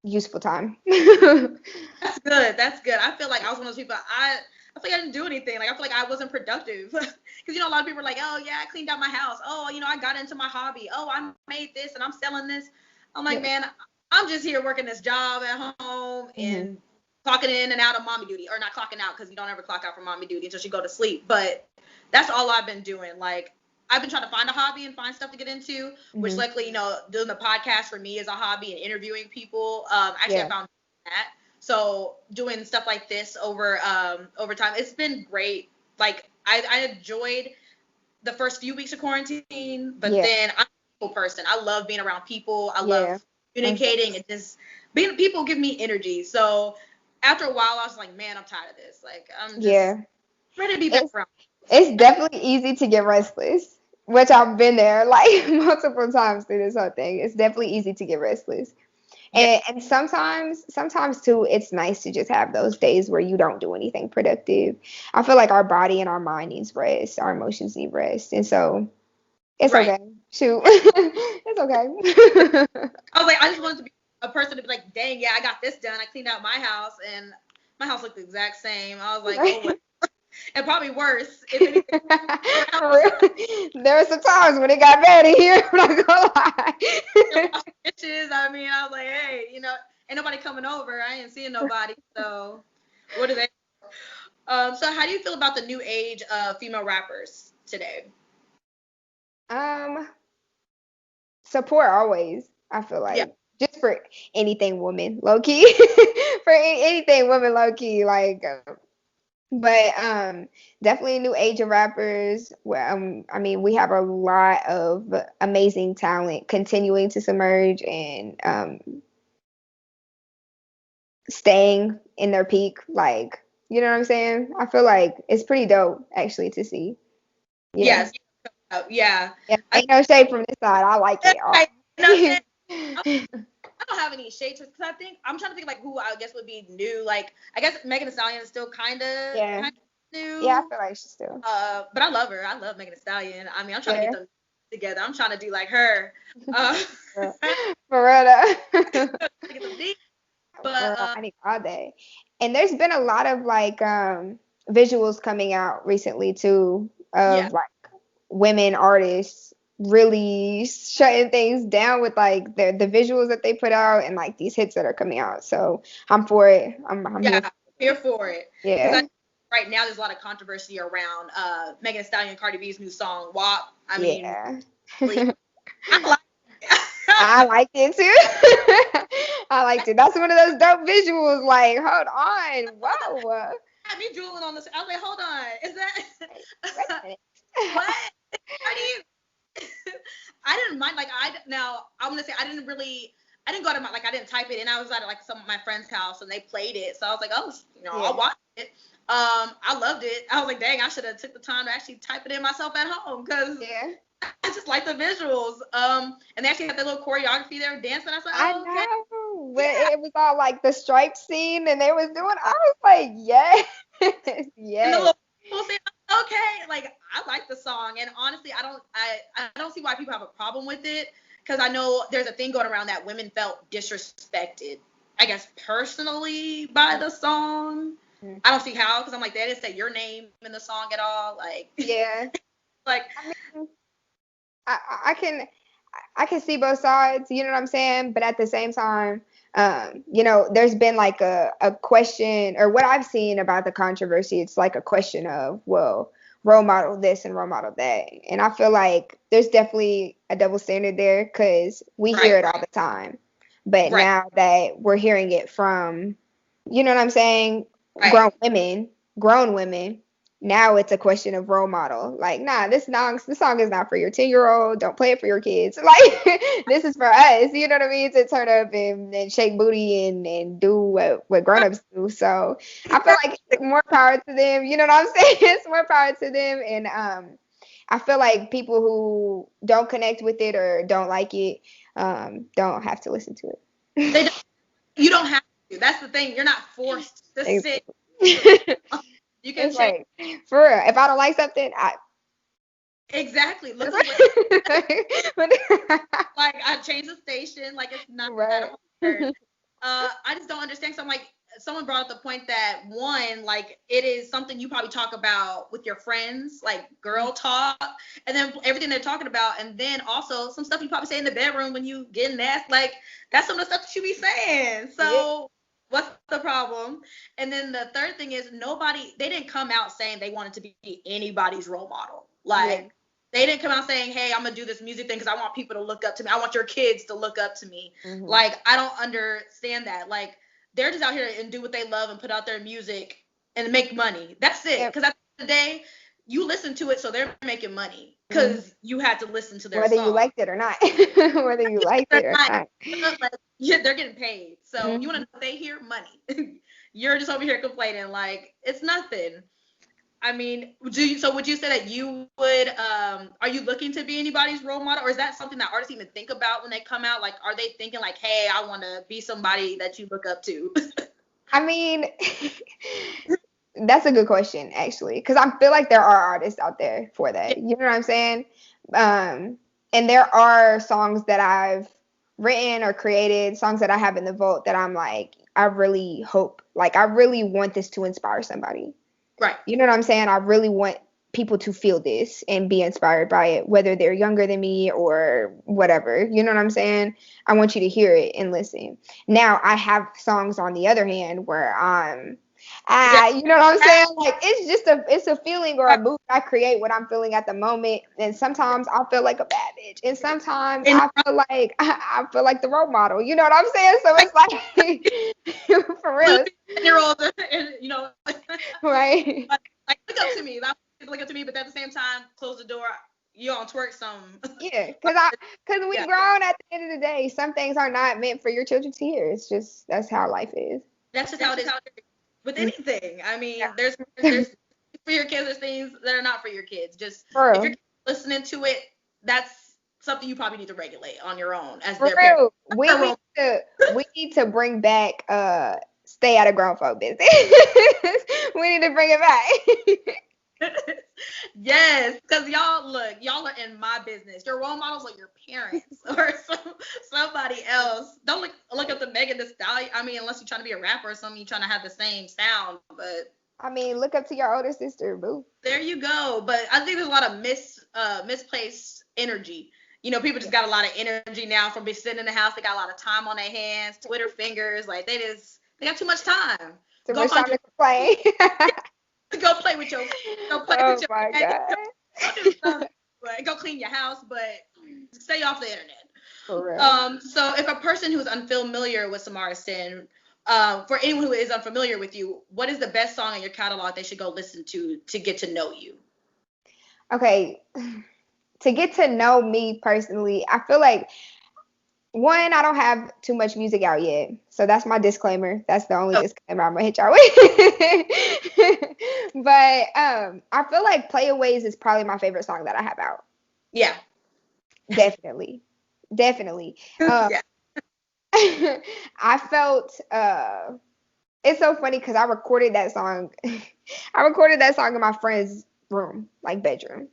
Speaker 2: useful time.
Speaker 1: that's good. That's good. I feel like I was one of those people. I feel like I didn't do anything. Like, I feel like I wasn't productive because a lot of people are like, oh yeah, I cleaned out my house. Oh, I got into my hobby. Oh, I made this and I'm selling this. I'm like,
Speaker 2: Yeah.
Speaker 1: man, I'm just here working this job at home
Speaker 2: Hmm.
Speaker 1: and clocking in and out of mommy duty, or not clocking out because you don't ever clock out for mommy duty until she go to sleep. But that's all I've been doing. Like, I've been trying to find a hobby and find stuff to get into, which
Speaker 2: Hmm.
Speaker 1: luckily, doing the podcast for me is a hobby, and interviewing people. Actually, I
Speaker 2: Yeah.
Speaker 1: found that. So doing stuff like this over time, it's been great. Like, I enjoyed the first few weeks of quarantine, but
Speaker 2: Yeah.
Speaker 1: then I'm a people person. I love being around people. I
Speaker 2: Yeah.
Speaker 1: love communicating and just being people give me energy. So after a while, I was like, man, I'm tired of this. Like, I'm just
Speaker 2: Yeah.
Speaker 1: ready to be back
Speaker 2: It's
Speaker 1: around.
Speaker 2: it's definitely easy to get restless, which I've been there like multiple times through this whole thing. It's definitely easy to get restless.
Speaker 1: Yeah,
Speaker 2: And sometimes too, it's nice to just have those days where you don't do anything productive. I feel like our body and our mind needs rest, our emotions need rest, and so it's
Speaker 1: right.
Speaker 2: okay. Shoot, it's okay.
Speaker 1: I was like, I just wanted to be a person to be like, dang, yeah, I got this done. I cleaned out my house, and my house looked the exact same. I was like, oh,
Speaker 2: Right.
Speaker 1: well. and probably worse. If anything,
Speaker 2: For real. There were some times when it got bad in here. I'm not gonna lie.
Speaker 1: bitches. I mean, I was like, hey, ain't nobody coming over. I ain't seeing nobody. So what do they? So how do you feel about the new age of female rappers today?
Speaker 2: Support always. I feel like
Speaker 1: Yeah.
Speaker 2: just for anything woman, low key. For anything woman, low key, like. But definitely a new age of rappers. Where I mean, we have a lot of amazing talent continuing to submerge and staying in their peak. Like, you know what I'm saying? I feel like it's pretty dope actually to see. Yeah.
Speaker 1: Yes. Yeah.
Speaker 2: Yeah. Ain't no shade from this side. I like it all.
Speaker 1: I don't have any shade to it because I'm trying to think like who I guess would be new. Like I guess Megan Thee Stallion is still kind of new.
Speaker 2: Yeah, I feel like she's still.
Speaker 1: But I love her. I love Megan Thee Stallion. I mean, I'm trying to get them together. I'm trying to do like her.
Speaker 2: For real.
Speaker 1: But
Speaker 2: I need all day. And there's been a lot of like visuals coming out recently too of like women artists really shutting things down with like the visuals that they put out and like these hits that are coming out. So I'm for it. I'm
Speaker 1: here for it.
Speaker 2: Yeah.
Speaker 1: Right now there's a lot of controversy around Megan Thee Stallion and Cardi B's new song WAP. I mean,
Speaker 2: I liked it too. I liked it. That's one of those dope visuals. Like, hold on, whoa.
Speaker 1: Had me drooling on this. I was like, hold on, is that?
Speaker 2: Wait
Speaker 1: what? I didn't mind. Like I'm gonna say I didn't go to I didn't type it in. I was at like some of my friend's house and they played it. So I was like, oh, I'll watch it. I loved it. I was like, dang, I should have took the time to actually type it in myself at home because I just like the visuals. And they actually had that little choreography there dancing. I was like, oh,
Speaker 2: I know. When it was all like the stripe scene and they was doing, I was like, yes.
Speaker 1: And the little people saying, okay, like I like the song. And honestly, I don't see why people have a problem with it. Because I know there's a thing going around that women felt disrespected, I guess, personally by the song. I don't see how, because I'm like, they didn't say your name in the song at all. Like, like,
Speaker 2: I mean, I can see both sides, you know what I'm saying? But at the same time, there's been like a question, or what I've seen about the controversy, it's like a question of, well, role model this and role model that. And I feel like there's definitely a double standard there because we hear it all the time. But now that we're hearing it from, you know what I'm saying, grown women, now it's a question of role model. Like, nah, this song is not for your 10-year-old. Don't play it for your kids. Like, this is for us. You know what I mean? To turn up and shake booty and do what grown-ups do. So I feel like it's more power to them. You know what I'm saying? It's more power to them. And I feel like people who don't connect with it or don't like it don't have to listen to
Speaker 1: it. You don't have to. That's the thing. You're not forced to sit. You can
Speaker 2: change. Like, for real, if I don't like something,
Speaker 1: exactly. Look like I changed the station. Like it's not that hard. I just don't understand. So I'm like, someone brought up the point that one, like it is something you probably talk about with your friends, like girl talk, and then everything they're talking about, and then also some stuff you probably say in the bedroom when you get nasty. Like that's some of the stuff that you be saying. So. What's the problem? And then the third thing is they didn't come out saying they wanted to be anybody's role model. Like they didn't come out saying, hey, I'm going to do this music thing because I want people to look up to me. I want your kids to look up to me. Mm-hmm. Like, I don't understand that. Like, they're just out here and do what they love and put out their music and make money. That's it. Because at the end of the day, you listen to it, so they're making money because you had to listen to their
Speaker 2: song. Whether you liked it or not. Whether you liked it or not.
Speaker 1: Yeah, they're getting paid. So you want to know they hear money. You're just over here complaining like it's nothing. I mean, would you say that you would, are you looking to be anybody's role model, or is that something that artists even think about when they come out? Like, are they thinking like, hey, I want to be somebody that you look up to?
Speaker 2: I mean, that's a good question, actually, because I feel like there are artists out there for that. You know what I'm saying? And there are songs that I've written or created, songs that I have in the vault that I'm like, I really hope, like, I really want this to inspire somebody.
Speaker 1: Right.
Speaker 2: You know what I'm saying? I really want people to feel this and be inspired by it, whether they're younger than me or whatever. You know what I'm saying? I want you to hear it and listen. Now, I have songs on the other hand where you know what I'm saying? Like it's a feeling or a mood I create what I'm feeling at the moment. And sometimes I feel like a bad bitch, and sometimes I feel like I feel like the role model. You know what I'm saying? So it's like for real.
Speaker 1: Year old, you know,
Speaker 2: right?
Speaker 1: Like look up to me. Look up to me, but at the same time, close the door. You on twerk some.
Speaker 2: Yeah, because we grown at the end of the day. Some things are not meant for your children to hear. It's just that's how life is.
Speaker 1: That's just how it is with anything. I mean, there's for your kids, there's things that are not for your kids. Just if you're listening to it, that's something you probably need to regulate on your own as their parent.
Speaker 2: We need to bring back stay out of grown folk business. We need to bring it back.
Speaker 1: Yes, because y'all are in my business. Your role models are your parents or somebody else. Don't look up to Megan Thee Stallion. I mean, unless you're trying to be a rapper or something, you're trying to have the same sound. But
Speaker 2: I mean, look up to your older sister, boo.
Speaker 1: There you go. But I think there's a lot of misplaced energy. You know, people just got a lot of energy now from being sitting in the house. They got a lot of time on their hands, Twitter fingers. Like they got too much time.
Speaker 2: Too much time to complain.
Speaker 1: Go play with your.
Speaker 2: Oh my God.
Speaker 1: Go clean your house, but stay off the internet.
Speaker 2: For real.
Speaker 1: So if a person who's unfamiliar with Samara Cyn, for anyone who is unfamiliar with you, what is the best song in your catalog they should go listen to get to know you?
Speaker 2: Okay, to get to know me personally, I feel like one, I don't have too much music out yet. So that's my disclaimer. That's the only disclaimer I'm gonna hit y'all with. But I feel like Playaways is probably my favorite song that I have out.
Speaker 1: Yeah.
Speaker 2: Definitely.
Speaker 1: Yeah.
Speaker 2: I felt it's so funny because I recorded that song. I recorded that song in my friend's room, like bedroom.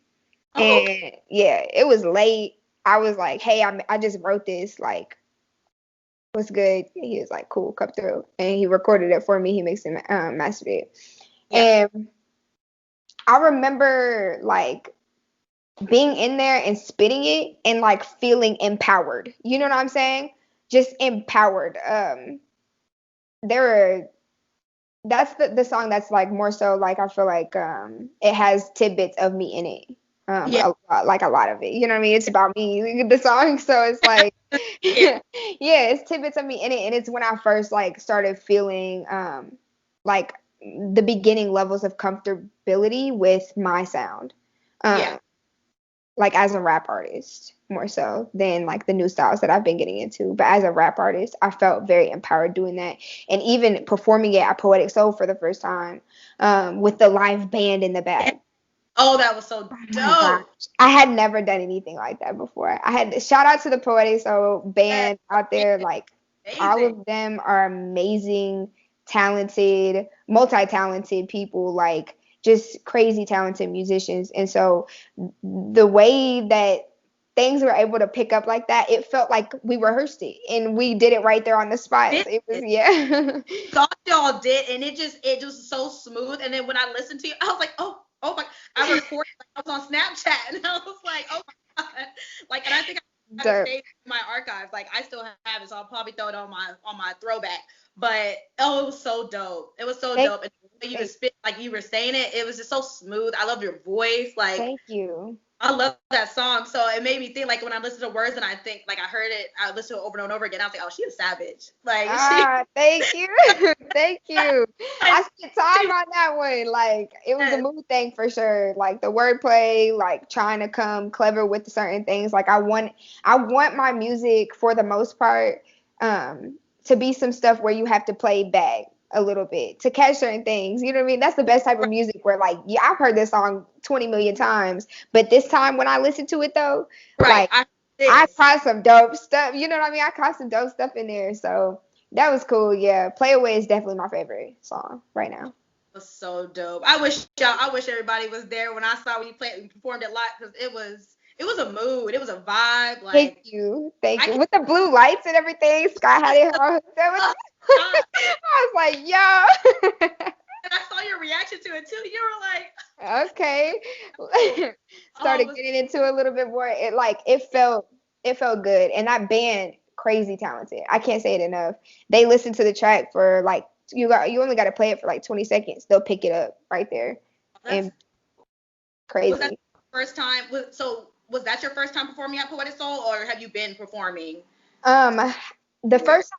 Speaker 2: And yeah, it was late. I was like, hey, I just wrote this, like, what's good? And he was like, cool, come through. And he recorded it for me. He mixed and mastered it. Yeah. And I remember, like, being in there and spitting it and, like, feeling empowered. You know what I'm saying? Just empowered. That's the song that's, like, more so, like, I feel like it has tidbits of me in it. A lot of it, you know what I mean? It's about me, the song, so it's like it's tidbits of me in it, and it's when I first like started feeling like the beginning levels of comfortability with my sound, like as a rap artist more so than like the new styles that I've been getting into. But as a rap artist, I felt very empowered doing that, and even performing it at Poetic Soul for the first time with the live band in the back.
Speaker 1: Oh, that was so dope.
Speaker 2: I had never done anything like that before. I had shout out to the Poetic Soul band out there. Like all of them are amazing, talented, multi-talented people, like just crazy talented musicians. And so the way that things were able to pick up like that, it felt like we rehearsed it and we did it right there on the spot. It was
Speaker 1: Thought y'all did, and it was so smooth. And then when I listened to you, I was like, oh my, I recorded, I was on Snapchat, and I was like, oh my God. Like, and I think I have it saved in my archives. Like, I still have it, so I'll probably throw it on my throwback. But, it was so dope. It was so dope. And the way you just spit, like you were saying it was just so smooth. I love your voice. Like,
Speaker 2: thank you.
Speaker 1: I love that song. So it made me think, like, when I listen to words and I think, like, I heard it, I listened to it over and over again. I was like, oh, she's a savage. Like,
Speaker 2: thank you. Thank you. I spent time on that one. Like, it was a mood thing for sure. Like, the wordplay, like, trying to come clever with certain things. Like, I want my music, for the most part, to be some stuff where you have to play back a little bit to catch certain things. You know what I mean? That's the best type of music where, like, yeah, I've heard this song 20 million times, but this time when I listen to it though, like I caught some dope stuff. You know what I mean? I caught some dope stuff in there. So that was cool. Yeah. Play Away is definitely my favorite song right now.
Speaker 1: It was so dope. I wish everybody was there when I saw when you performed it live, because it was a mood. It was a vibe. Like,
Speaker 2: thank you. With the blue lights and everything, Sky had it. I was like, yo.
Speaker 1: And I saw your reaction to it too. You were like,
Speaker 2: Okay. Started getting into a little bit more. It felt good. And that band, crazy talented. I can't say it enough. They listen to the track for like you only got to play it for like 20 seconds. They'll pick it up right there. And crazy.
Speaker 1: Was that first time? Was that your first time performing at Poetic Soul, or have you been performing?
Speaker 2: The first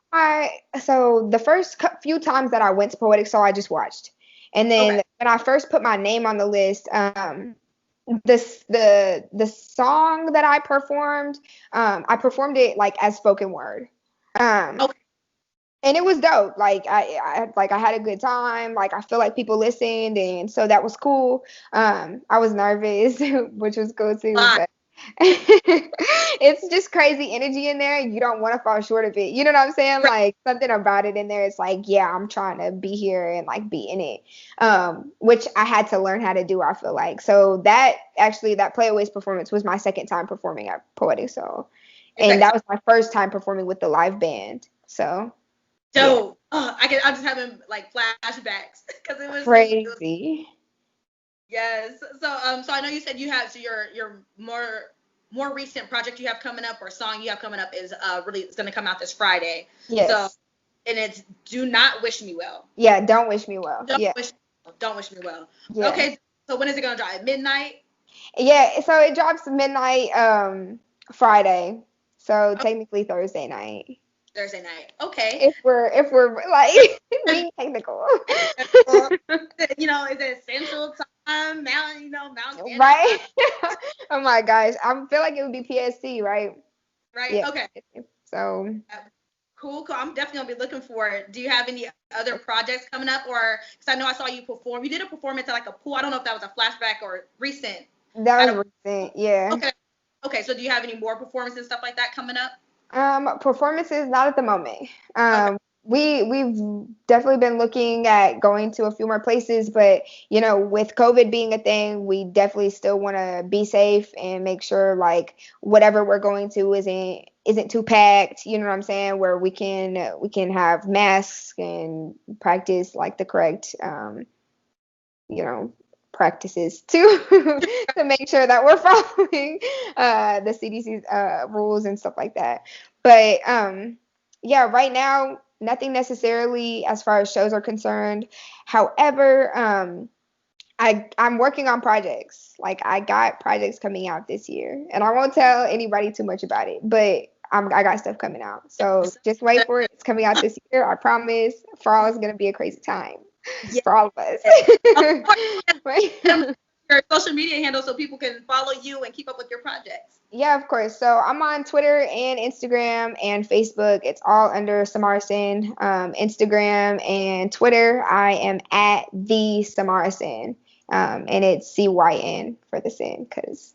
Speaker 2: few times that I went to Poetic Soul, I just watched. And then when I first put my name on the list, the song that I performed it like as spoken word. And it was dope. Like I had a good time. Like I feel like people listened, and so that was cool. I was nervous, which was cool too. But it's just crazy energy in there. You don't want to fall short of it. You know what I'm saying? Like something about it in there. It's like, yeah, I'm trying to be here and like be in it. Which I had to learn how to do, I feel like. So that Play Away's performance was my second time performing at Poetic Soul. And that was my first time performing with the live band. So
Speaker 1: dope. Yeah. I'm just having like flashbacks because it was
Speaker 2: crazy.
Speaker 1: Yes. So I know you said you have your more recent project you have coming up or song you have coming up is it's gonna come out this Friday.
Speaker 2: Yes.
Speaker 1: So and it's Do Not Wish Me Well.
Speaker 2: Yeah, Don't Wish Me Well.
Speaker 1: Don't Wish Me Well.
Speaker 2: Yeah.
Speaker 1: Okay. So when is it gonna drop? At midnight?
Speaker 2: Yeah. So it drops midnight Friday. So technically Thursday night.
Speaker 1: Thursday night. Okay.
Speaker 2: If we're like being technical.
Speaker 1: You know, is it Central Time, Mountain Standard
Speaker 2: right? Oh my gosh. I feel like it would be PST, right?
Speaker 1: Right.
Speaker 2: Yeah.
Speaker 1: Okay.
Speaker 2: So
Speaker 1: cool. I'm definitely gonna be looking for it. Do you have any other projects coming up, or because I know I saw you perform. You did a performance at like a pool. I don't know if that was a flashback or recent.
Speaker 2: That was recent. Yeah.
Speaker 1: Okay. So do you have any more performances and stuff like that coming up?
Speaker 2: Performances, not at the moment. We've definitely been looking at going to a few more places, but you know, with COVID being a thing, we definitely still want to be safe and make sure like whatever we're going to isn't too packed. You know what I'm saying? Where we can have masks and practice like the correct practices to make sure that we're following the CDC's rules and stuff like that. But yeah, right now nothing necessarily as far as shows are concerned. However, I'm working on projects. Like I got projects coming out this year, and I won't tell anybody too much about it, but I got stuff coming out. So just wait for it. It's coming out this year. I promise. Fall is gonna be a crazy time for all of us.
Speaker 1: Your social media handle so people can follow you and keep up with your projects.
Speaker 2: Yeah, of course. So I'm on Twitter and Instagram and Facebook. It's all under Samara Cyn. Instagram and Twitter, I am at the Samara Cyn. And it's CYN for the Cyn, because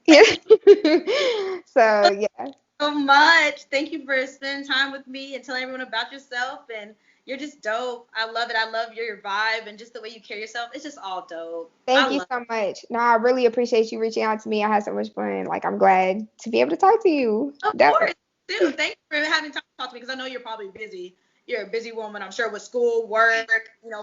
Speaker 2: yeah. So yeah.
Speaker 1: So much. Thank you for spending time with me and telling everyone about yourself. And you're just dope. I love it. I love your vibe and just the way you carry yourself. It's just all dope.
Speaker 2: Thank you so much. No, I really appreciate you reaching out to me. I had so much fun. Like, I'm glad to be able to talk to you.
Speaker 1: Of course. Dude, thank you for having time to talk to me because I know you're probably busy. You're a busy woman, I'm sure, with school, work,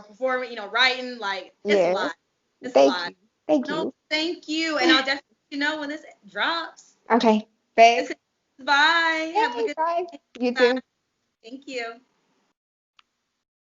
Speaker 1: performing, writing. Like, it's a lot. It's a lot.
Speaker 2: Thank you.
Speaker 1: Thank you. And I'll definitely let you know when this drops.
Speaker 2: Okay. Thanks.
Speaker 1: Bye. Have a good
Speaker 2: bye. You too.
Speaker 1: Thank you.